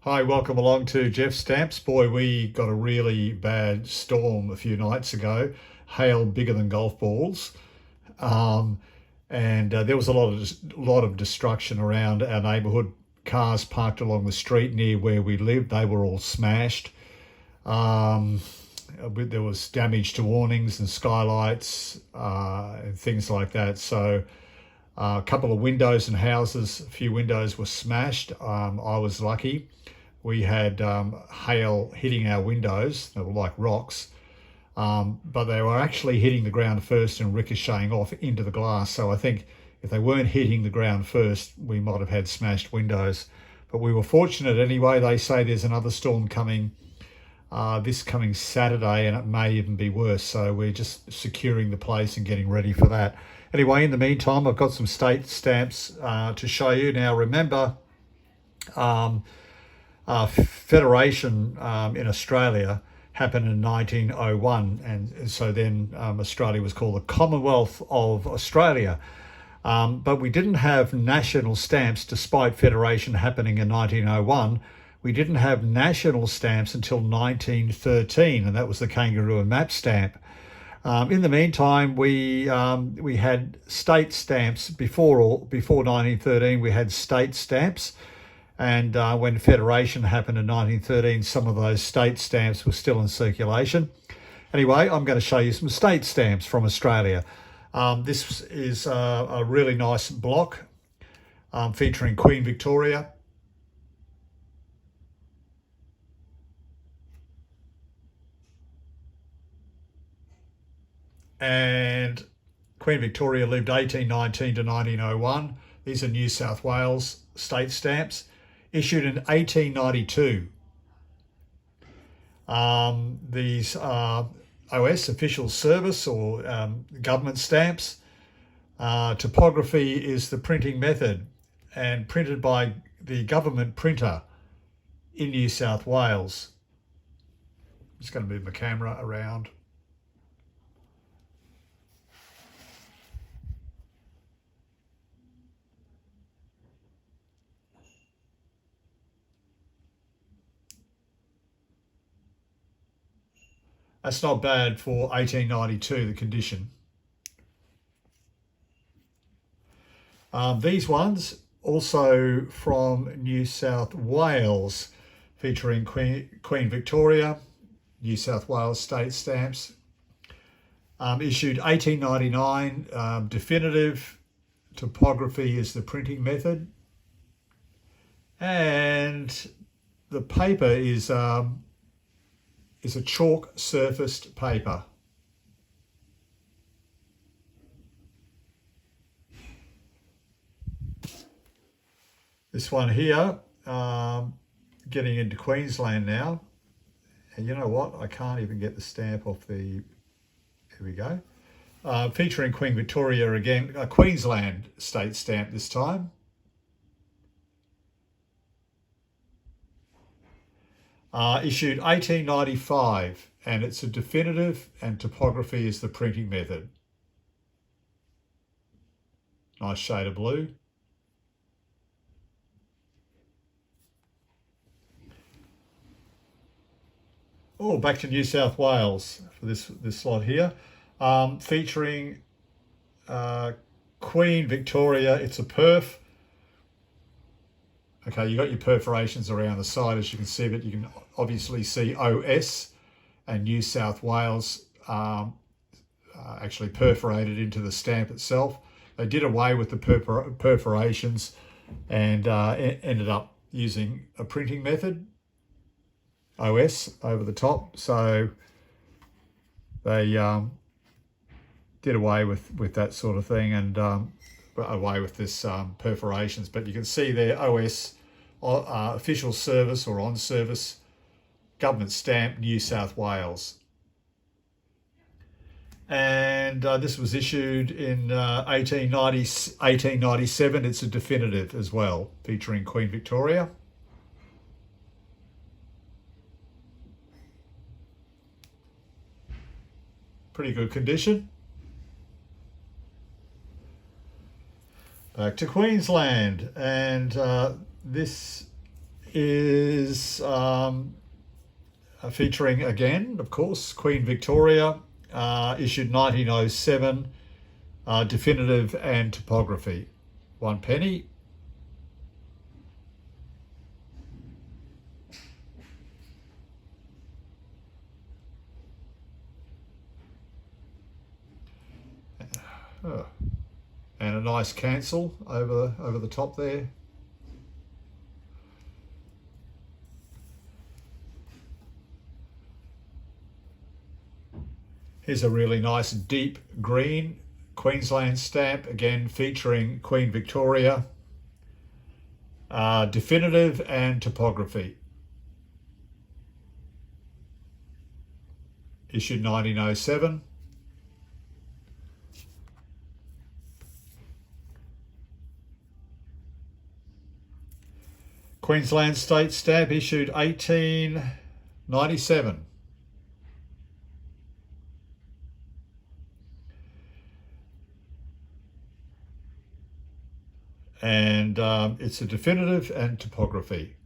Hi, welcome along to Jeff's Stamps. Boy, we got a really bad storm a few nights ago, hail bigger than golf balls. Um, and there was a lot of destruction around our neighbourhood. Cars parked along the street near where we lived, they were all smashed. Um, there was damage to awnings and skylights and things like that. So a couple of windows in houses, a few windows were smashed. I was lucky. We had hail hitting our windows. They were like rocks, but they were actually hitting the ground first and ricocheting off into the glass. So I think if they weren't hitting the ground first, we might have had smashed windows. But we were fortunate anyway. They say there's another storm coming this coming Saturday, and it may even be worse. So we're just securing the place and getting ready for that. Anyway, in the meantime, I've got some state stamps to show you. Now, remember, Federation in Australia happened in 1901, and so then Australia was called the Commonwealth of Australia. But we didn't have national stamps despite Federation happening in 1901. We didn't have national stamps until 1913, and that was the kangaroo and map stamp. In the meantime, we had state stamps before 1913. We had state stamps, and when Federation happened in 1913, some of those state stamps were still in circulation. Anyway, I'm going to show you some state stamps from Australia. This is a really nice block featuring Queen Victoria. And Queen Victoria lived 1819 to 1901. These are New South Wales state stamps, issued in 1892. These are OS, official service, or government stamps. Typography is the printing method, and printed by the government printer in New South Wales. I'm just going to move my camera around. That's not bad for 1892, the condition. These ones also from New South Wales, featuring Queen Victoria, New South Wales state stamps. Issued 1899, definitive. Typography is the printing method. And the paper is a chalk surfaced paper. This one here, getting into Queensland now. And you know what? I can't even get the stamp off the... Here we go. Featuring Queen Victoria again, a Queensland state stamp this time. Issued 1895, and it's a definitive, and typography is the printing method. Nice shade of blue. Oh, back to New South Wales for this slot here, featuring Queen Victoria. It's a perf. Okay, you got your perforations around the side, as you can see, but you can obviously see OS and New South Wales actually perforated into the stamp itself. They did away with the perforations and ended up using a printing method, OS, over the top. So they did away with that sort of thing and away with this perforations. But you can see there, OS, official service or on service, government stamp, New South Wales. And this was issued in 1897. It's a definitive as well, featuring Queen Victoria. Pretty good condition. Back to Queensland, and this is featuring again, of course, Queen Victoria, issued 1907, definitive and topography. 1 penny. Oh. And a nice cancel over the top there. Here's a really nice deep green Queensland stamp, again featuring Queen Victoria, definitive and topography. Issued 1907. Queensland State stamp, issued 1897. And it's a definitive and topography.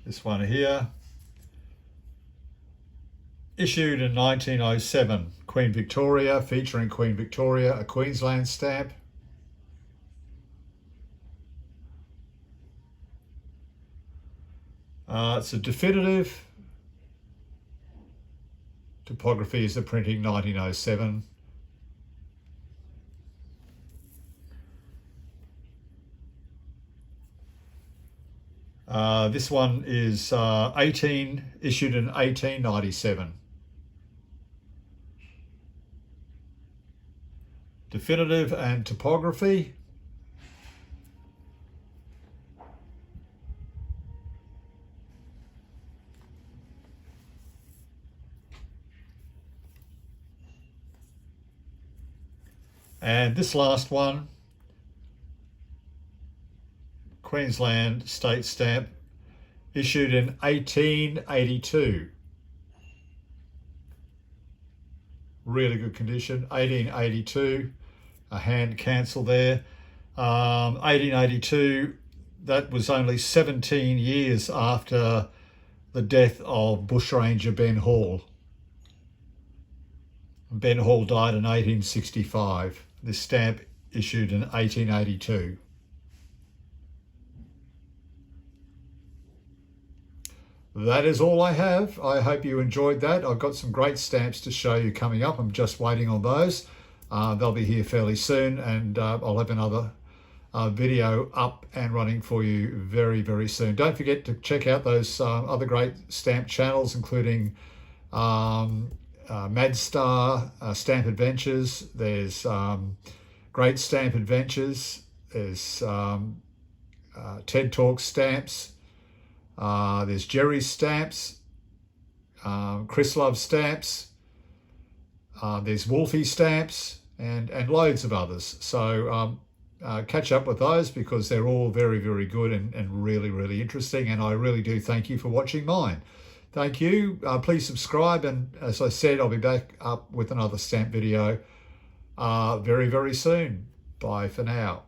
This one here, issued in 1907, Queen Victoria, featuring Queen Victoria, a Queensland stamp. It's a definitive. Topography is the printing, 1907. This one is issued in 1897. Definitive and topography. And this last one, Queensland State stamp, issued in 1882. Really good condition, 1882, a hand cancel there. 1882, that was only 17 years after the death of bushranger Ben Hall. Ben Hall died in 1865. This stamp issued in 1882. That is all I have. I hope you enjoyed that. I've got some great stamps to show you coming up. I'm just waiting on those. They'll be here fairly soon, and I'll have another video up and running for you very, very soon. Don't forget to check out those other great stamp channels, including Madstar, Stamp Adventures. There's Great Stamp Adventures. There's TED Talk Stamps. There's Jerry's Stamps. Chris Loves Stamps. There's Wolfie Stamps, and loads of others. So catch up with those, because they're all very, very good and really, really interesting. And I really do thank you for watching mine. Thank you. Please subscribe. And as I said, I'll be back up with another stamp video very, very soon. Bye for now.